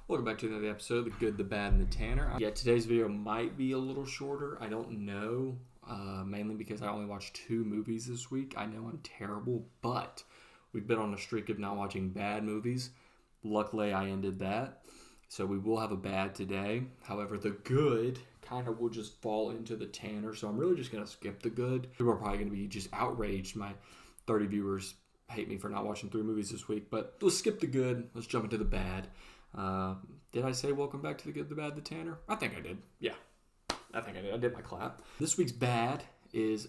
Welcome back to another episode of The Good, the Bad, and the Tanner. Yeah, today's video might be a little shorter. I don't know, mainly because I only watched 2 movies this week. I know I'm terrible, but we've been on a streak of not watching bad movies. Luckily, I ended that, so we will have a bad today. However, the good kind of will just fall into the Tanner, so I'm really just going to skip the good. People are probably going to be just outraged. My 30 viewers hate me for not watching 3 movies this week, but let's skip the good. Let's jump into the bad. Did I say welcome back to The Good, the Bad, the Tanner? I think I did. Yeah, I think I did. I did my clap. This week's bad is,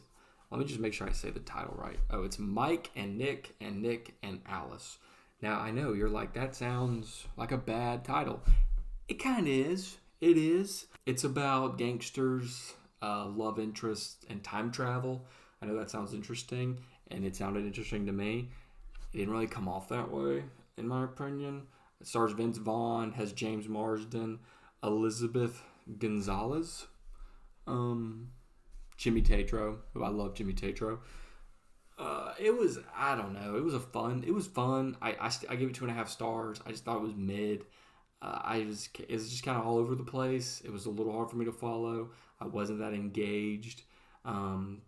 let me just make sure I say the title right. Oh, it's Mike and Nick and Alice. Now, I know you're like, that sounds like a bad title. It kind of is. It is. It's about gangsters, love interests, and time travel. I know that sounds interesting, and it sounded interesting to me. It didn't really come off that way, in my opinion. It stars Vince Vaughn, has James Marsden, Elizabeth Gonzalez, Jimmy Tatro, who I love Jimmy Tatro. It was fun. I gave it 2.5 stars. I just thought it was mid. It was just kind of all over the place. It was a little hard for me to follow. I wasn't that engaged. Some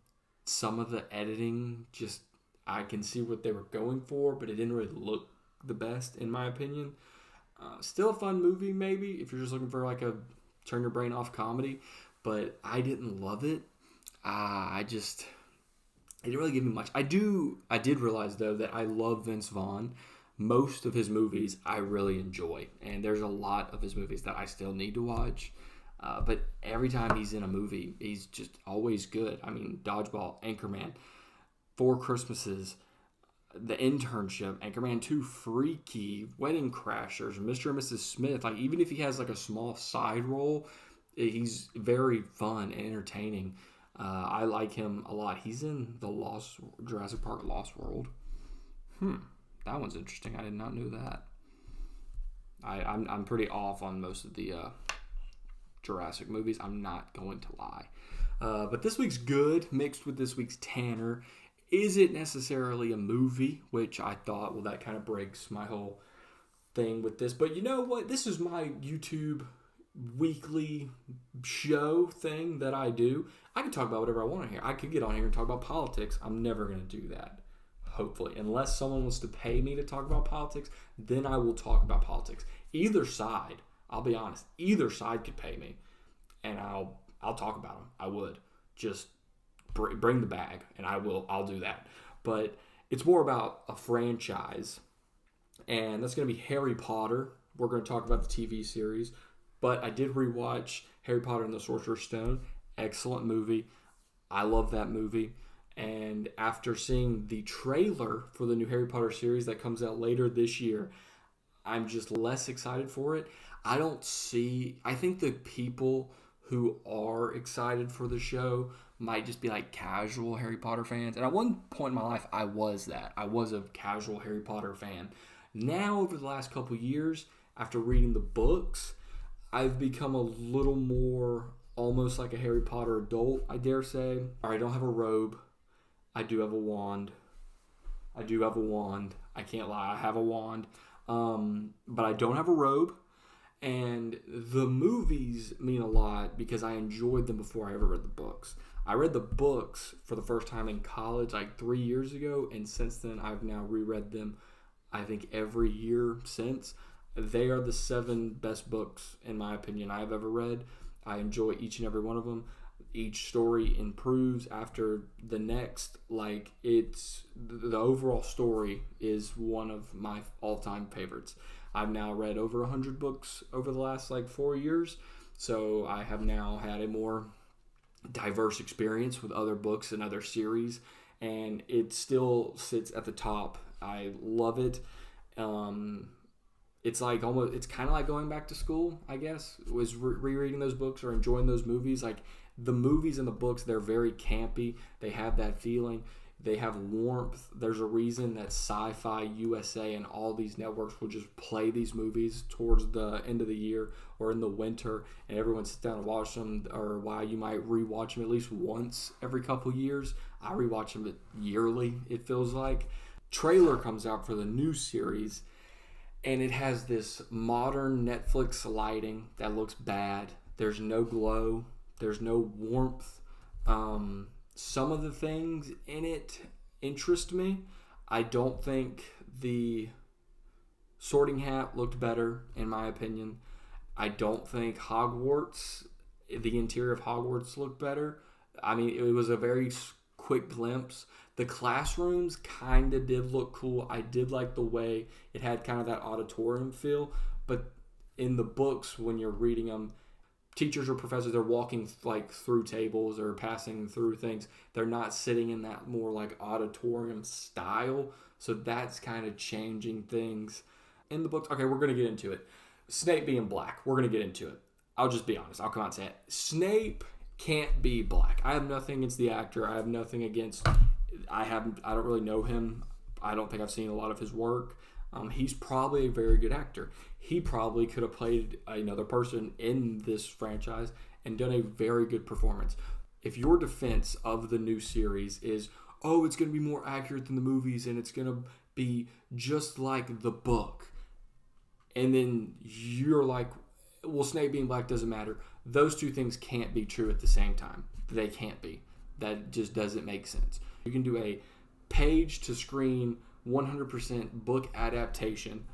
of the editing, just, I can see what they were going for, but it didn't really look the best, in my opinion. Still a fun movie, maybe, if you're just looking for like a turn your brain off comedy, but I didn't love it. It didn't really give me much. I did realize, though, that I love Vince Vaughn. Most of his movies I really enjoy, and there's a lot of his movies that I still need to watch. But every time he's in a movie, he's just always good. I mean, Dodgeball, Anchorman, 4 Christmases, The Internship, Anchorman 2, Freaky, Wedding Crashers, Mr. and Mrs. Smith. Like, even if he has like a small side role, he's very fun and entertaining. I like him a lot. He's in the Jurassic Park Lost World. That one's interesting. I did not know that. I'm pretty off on most of the Jurassic movies. I'm not going to lie. But this week's good mixed with this week's Tanner. Is it necessarily a movie? Which I thought, well, that kind of breaks my whole thing with this. But you know what? This is my YouTube weekly show thing that I do. I can talk about whatever I want on here. I could get on here and talk about politics. I'm never going to do that, hopefully. Unless someone wants to pay me to talk about politics, then I will talk about politics. Either side, I'll be honest, either side could pay me, and I'll talk about them. I would. Just bring the bag, and I'll do that. But it's more about a franchise, and that's going to be Harry Potter. We're going to talk about the TV series, but I did rewatch Harry Potter and the Sorcerer's Stone. Excellent movie. I love that movie. And after seeing the trailer for the new Harry Potter series that comes out later this year, I'm just less excited for it. I think the people who are excited for the show might just be like casual Harry Potter fans. And at one point in my life, I was that. I was a casual Harry Potter fan. Now, over the last couple years, after reading the books, I've become a little more almost like a Harry Potter adult, I dare say. I don't have a robe. I do have a wand. I can't lie. I have a wand. But I don't have a robe. And the movies mean a lot because I enjoyed them before I ever read the books. I read the books for the first time in college like 3 years ago, and since then I've now reread them, I think, every year since. They are the 7 best books, in my opinion, I've ever read. I enjoy each and every one of them. Each story improves after the next. Like, it's the overall story is one of my all-time favorites. I've now read over 100 books over the last 4 years, so I have now had a more diverse experience with other books and other series, and it still sits at the top. I love it. It's kind of like going back to school, I guess, was rereading those books or enjoying those movies. Like, the movies and the books, they're very campy. They have that feeling. They have warmth. There's a reason that Sci-Fi USA and all these networks will just play these movies towards the end of the year or in the winter, and everyone sits down and watch them, or why you might rewatch them at least once every couple years. I rewatch them yearly, it feels like. Trailer comes out for the new series, And it has this modern Netflix lighting that looks bad. There's no glow. There's no warmth. Some of the things in it interest me. I don't think the Sorting Hat looked better, in my opinion. I don't think the interior of Hogwarts looked better. I mean, it was a very quick glimpse. The classrooms kind of did look cool. I did like the way it had kind of that auditorium feel. But in the books, when you're reading them, teachers or professors are walking like through tables or passing through things. They're not sitting in that more like auditorium style. So that's kind of changing things. In the books, okay, we're going to get into it. Snape being black, we're going to get into it. I'll just be honest. I'll come out and say it. Snape can't be black. I have nothing against the actor. I have nothing against... I don't really know him. I don't think I've seen a lot of his work. He's probably a very good actor. He probably could have played another person in this franchise and done a very good performance. If your defense of the new series is, oh, it's going to be more accurate than the movies and it's going to be just like the book, and then you're like, well, Snape being black doesn't matter. Those two things can't be true at the same time. They can't be. That just doesn't make sense. You can do a page-to-screen 100% book adaptation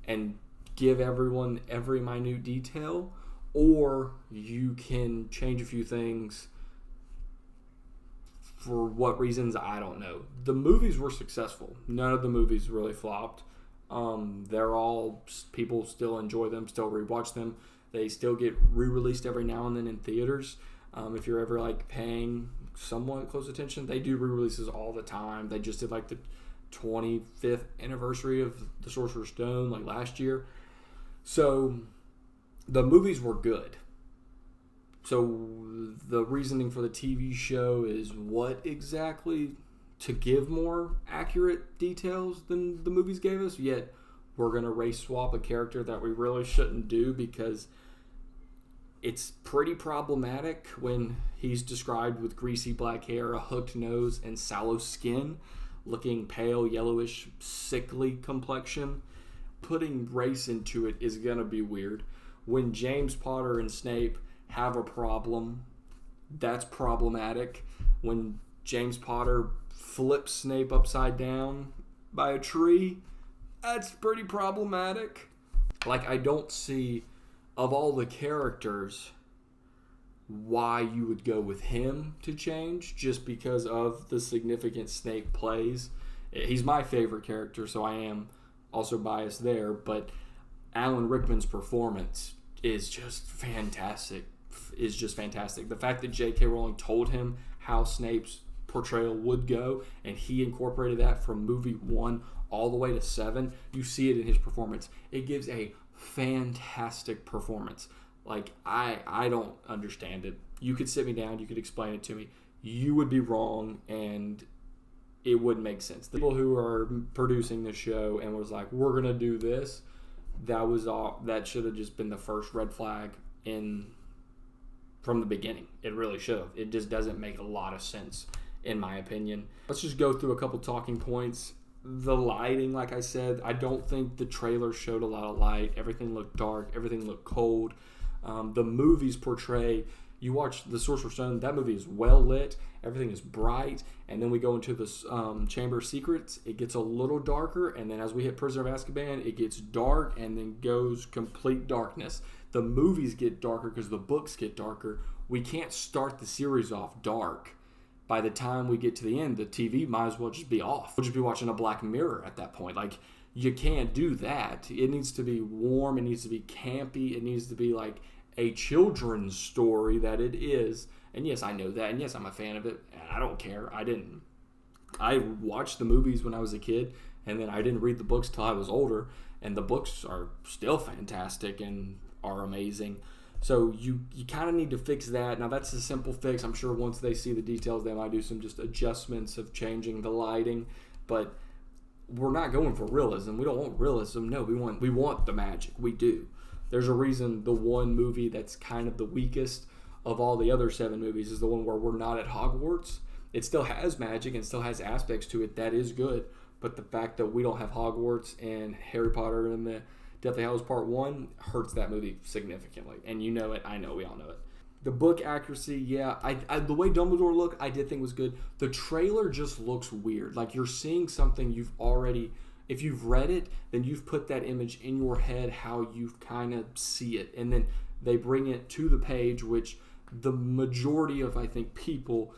and give everyone every minute detail, or you can change a few things for what reasons, I don't know. The movies were successful. None of the movies really flopped. They're all, people still enjoy them, still rewatch them. They still get re-released every now and then in theaters. If you're ever like paying somewhat close attention, they do re-releases all the time. They just did like the 25th anniversary of The Sorcerer's Stone like last year. So the movies were good. So the reasoning for the TV show is what exactly? To give more accurate details than the movies gave us, yet we're going to race swap a character that we really shouldn't do because it's pretty problematic when he's described with greasy black hair, a hooked nose, and sallow skin, looking pale, yellowish, sickly complexion. Putting race into it is going to be weird. When James Potter and Snape have a problem, that's problematic. When James Potter flips Snape upside down by a tree, that's pretty problematic. Like, I don't see, of all the characters, why you would go with him to change just because of the significance Snape plays. He's my favorite character, so I am also biased there, but Alan Rickman's performance is just fantastic. The fact that J.K. Rowling told him how Snape's portrayal would go, and he incorporated that from movie 1 all the way to 7, you see it in his performance. It gives a fantastic performance. Like, I don't understand it. You could sit me down, you could explain it to me. You would be wrong, and it wouldn't make sense. The people who are producing the show and was like, we're gonna do this, that should have just been the first red flag from the beginning. It really should have. It just doesn't make a lot of sense, in my opinion. Let's just go through a couple talking points. The lighting, like I said, I don't think the trailer showed a lot of light. Everything looked dark. Everything looked cold. The movies portray, you watch The Sorcerer's Stone, that movie is well lit. Everything is bright. And then we go into the Chamber of Secrets. It gets a little darker. And then as we hit Prisoner of Azkaban, it gets dark and then goes complete darkness. The movies get darker because the books get darker. We can't start the series off dark. By the time we get to the end, the TV might as well just be off. We'll just be watching a Black Mirror at that point. Like, you can't do that. It needs to be warm. It needs to be campy. It needs to be like a children's story that it is. And yes, I know that. And yes, I'm a fan of it. I don't care. I watched the movies when I was a kid, and then I didn't read the books till I was older. And the books are still fantastic and are amazing. So you kind of need to fix that. Now, that's a simple fix. I'm sure once they see the details, they might do some just adjustments of changing the lighting. But we're not going for realism. We don't want realism. No, we want the magic. We do. There's a reason the one movie that's kind of the weakest of all the other 7 movies is the one where we're not at Hogwarts. It still has magic and still has aspects to it that is good. but the fact that we don't have Hogwarts and Harry Potter and the Deathly Hallows Part 1 hurts that movie significantly. And you know it, I know, we all know it. The book accuracy, yeah, I the way Dumbledore looked, I did think was good. The trailer just looks weird. Like you're seeing something you've already, if you've read it, then you've put that image in your head how you kind of see it. And then they bring it to the page, which the majority of, I think, people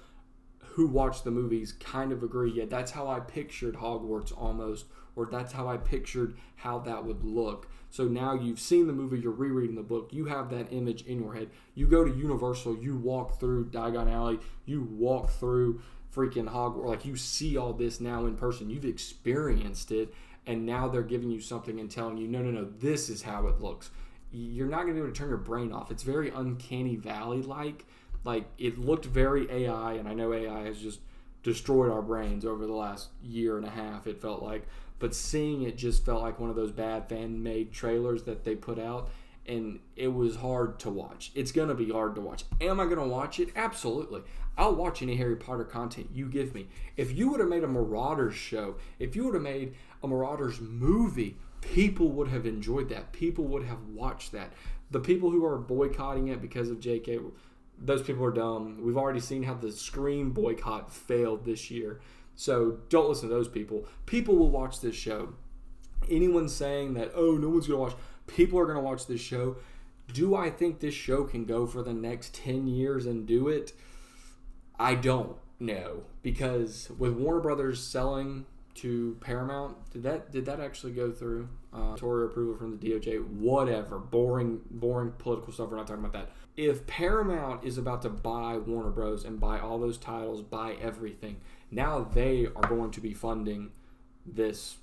who watch the movies kind of agree, yeah, that's how I pictured Hogwarts almost, or that's how I pictured how that would look. So now you've seen the movie, you're rereading the book, you have that image in your head. You go to Universal, you walk through Diagon Alley, you walk through freaking Hogwarts, like you see all this now in person. You've experienced it, and now they're giving you something and telling you, no, this is how it looks. You're not going to be able to turn your brain off. It's very Uncanny Valley-like. Like, it looked very AI, and I know AI has just destroyed our brains over the last year and a half, it felt like. But seeing it just felt like one of those bad fan-made trailers that they put out, and it was hard to watch. It's going to be hard to watch. Am I going to watch it? Absolutely. I'll watch any Harry Potter content you give me. If you would have made a Marauders show, if you would have made a Marauders movie, people would have enjoyed that. People would have watched that. The people who are boycotting it because of JK, those people are dumb. We've already seen how the Scream boycott failed this year. So don't listen to those people. People will watch this show. Anyone saying that, oh, no one's going to watch, people are going to watch this show. Do I think this show can go for the next 10 years and do it? I don't know. Because with Warner Brothers selling to Paramount, did that actually go through? Tory approval from the DOJ? Whatever. Boring political stuff. We're not talking about that. If Paramount is about to buy Warner Bros. And buy all those titles, buy everything, now they are going to be funding this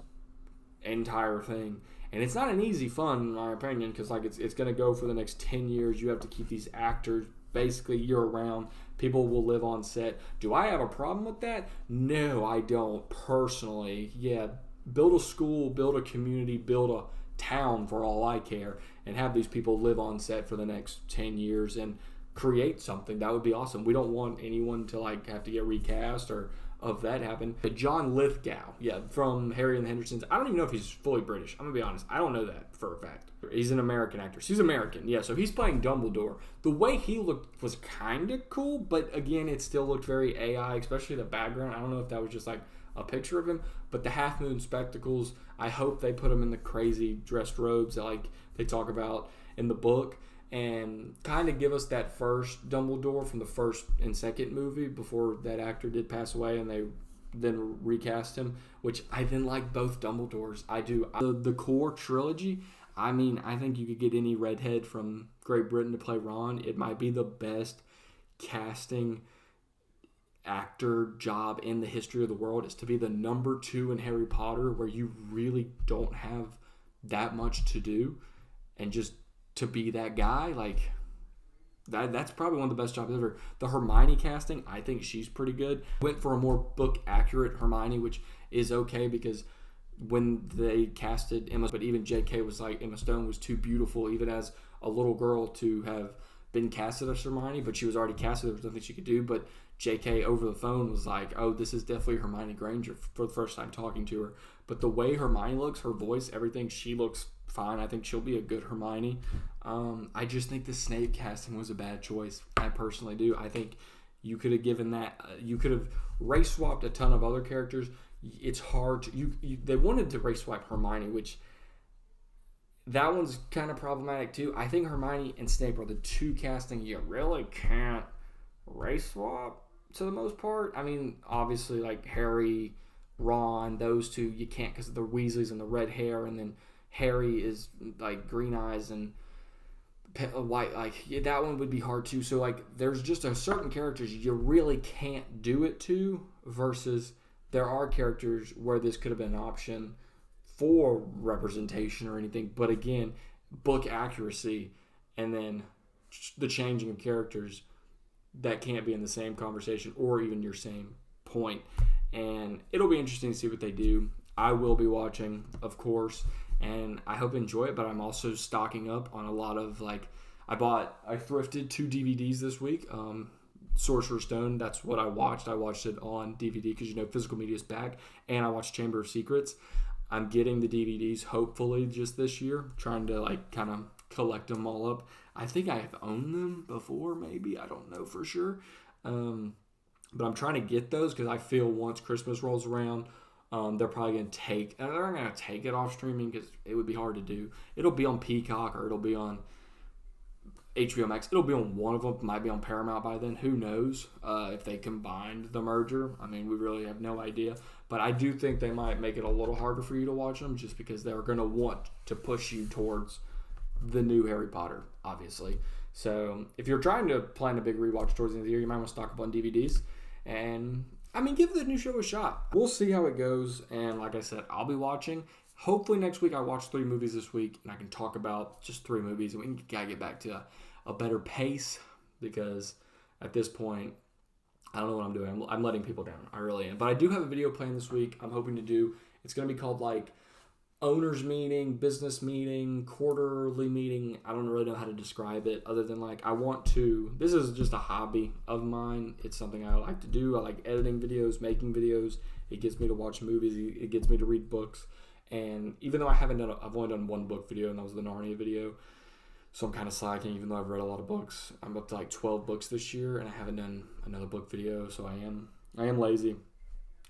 entire thing. And it's not an easy fund, in my opinion, because like it's going to go for the next 10 years. You have to keep these actors basically year-round. People will live on set. Do I have a problem with that? No, I don't, personally. Yeah, build a school, build a community, build a town for all I care, and have these people live on set for the next 10 years and create something. That would be awesome. We don't want anyone to like have to get recast or of that happen. But John Lithgow, yeah, from Harry and the Hendersons. I don't even know if he's fully British. I'm going to be honest. I don't know that for a fact. He's an American actor. He's American, yeah, so he's playing Dumbledore. The way he looked was kind of cool, but again, it still looked very AI, especially the background. I don't know if that was just like a picture of him, but the half moon spectacles, I hope they put him in the crazy dressed robes that like they talk about in the book, and kind of give us that first Dumbledore from the first and second movie before that actor did pass away and they then recast him, which I then like both Dumbledores. I do. The core trilogy, I mean, I think you could get any redhead from Great Britain to play Ron. It might be the best casting actor job in the history of the world. Is to be the number 2 in Harry Potter, where you really don't have that much to do, and just to be that guy, like that's probably one of the best jobs ever. The Hermione casting, I think she's pretty good. Went for a more book accurate Hermione, which is okay because when they casted Emma, but even JK was like, Emma Stone was too beautiful even as a little girl to have been casted as Hermione, but she was already casted. There was nothing she could do. But JK over the phone was like, oh, this is definitely Hermione Granger for the first time talking to her. But the way Hermione looks, her voice, everything, she looks fine. I think she'll be a good Hermione. I just think the Snape casting was a bad choice. I personally do. I think you could have given that, you could have race swapped a ton of other characters. It's hard to, they wanted to race swap Hermione, which that one's kind of problematic too. I think Hermione and Snape are the two casting you really can't race swap to the most part. I mean, obviously like Harry, Ron, those two you can't because of the Weasleys and the red hair, and then Harry is like green eyes and white, like that one would be hard too. So like there's just a certain characters you really can't do it to, versus there are characters where this could have been an option for representation or anything, but again, book accuracy and then the changing of characters, that can't be in the same conversation or even your same point. And it'll be interesting to see what they do. I will be watching, of course, and I hope you enjoy it, but I'm also stocking up on a lot of, like, I thrifted 2 DVDs this week. Sorcerer's Stone. That's what I watched. I watched it on DVD because, physical media is back. And I watched Chamber of Secrets. I'm getting the DVDs hopefully just this year, trying to kind of collect them all up. I think I have owned them before, maybe. I don't know for sure. But I'm trying to get those because I feel once Christmas rolls around, they're probably going to take it off streaming because it would be hard to do. It'll be on Peacock or it'll be on HBO Max. It'll be on one of them. It might be on Paramount by then. Who knows if they combined the merger. I mean, we really have no idea. But I do think they might make it a little harder for you to watch them just because they're going to want to push you towards the new Harry Potter, obviously. So if you're trying to plan a big rewatch towards the end of the year, you might want to stock up on DVDs. And, give the new show a shot. We'll see how it goes. And like I said, I'll be watching. Hopefully next week I watch 3 movies this week, and I can talk about just 3 movies, and we can gotta get back to a better pace because at this point, I don't know what I'm doing. I'm letting people down. I really am. But I do have a video planned this week I'm hoping to do. It's going to be called owners meeting, business meeting, quarterly meeting. I don't really know how to describe it other than this is just a hobby of mine. It's something I like to do. I like editing videos, making videos. It gets me to watch movies. It gets me to read books. And even though I've only done 1 book video, and that was the Narnia video. So I'm kind of slacking, even though I've read a lot of books. I'm up to 12 books this year, and I haven't done another book video, so I am lazy.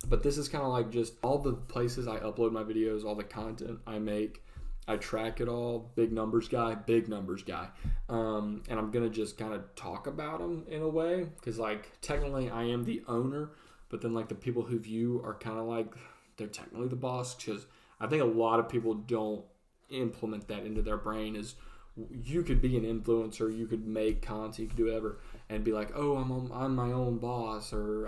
But this is kind of just all the places I upload my videos, all the content I make. I track it all. Big numbers guy. And I'm going to just kind of talk about them in a way, because technically I am the owner, but then the people who view are kind of they're technically the boss, because I think a lot of people don't implement that into their brain is you could be an influencer, you could make content, you could do whatever, and be like, oh, I'm my own boss, or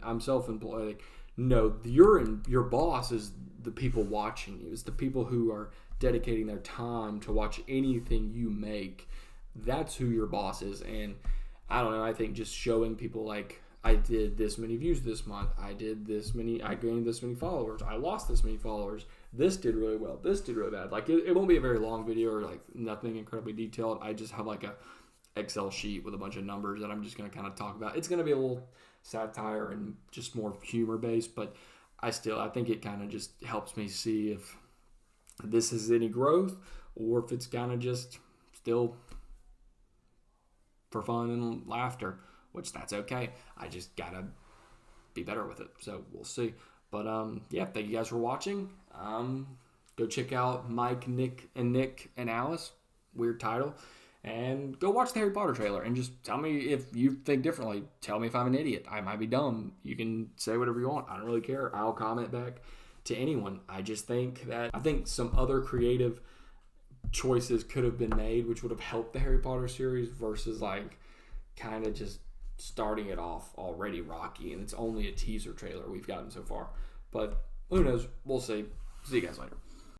I'm self-employed. No, your boss is the people watching you. It's the people who are dedicating their time to watch anything you make. That's who your boss is. And I don't know, I think just showing people I did this many views this month, I gained this many followers, I lost this many followers, this did really well, this did really bad. It won't be a very long video or nothing incredibly detailed. I just have a Excel sheet with a bunch of numbers that I'm just going to kind of talk about. It's going to be a little satire and just more humor based, but I think it kind of just helps me see if this is any growth or if it's kind of just still for fun and laughter, which that's okay. I just got to be better with it. So we'll see. But thank you guys for watching. Go check out Mike, Nick, and Alice. Weird title. And go watch the Harry Potter trailer and just tell me if you think differently. Tell me if I'm an idiot. I might be dumb. You can say whatever you want. I don't really care. I'll comment back to anyone. I think some other creative choices could have been made, which would have helped the Harry Potter series versus kind of just starting it off already rocky, and it's only a teaser trailer we've gotten so far. But who knows? We'll see. See you guys later.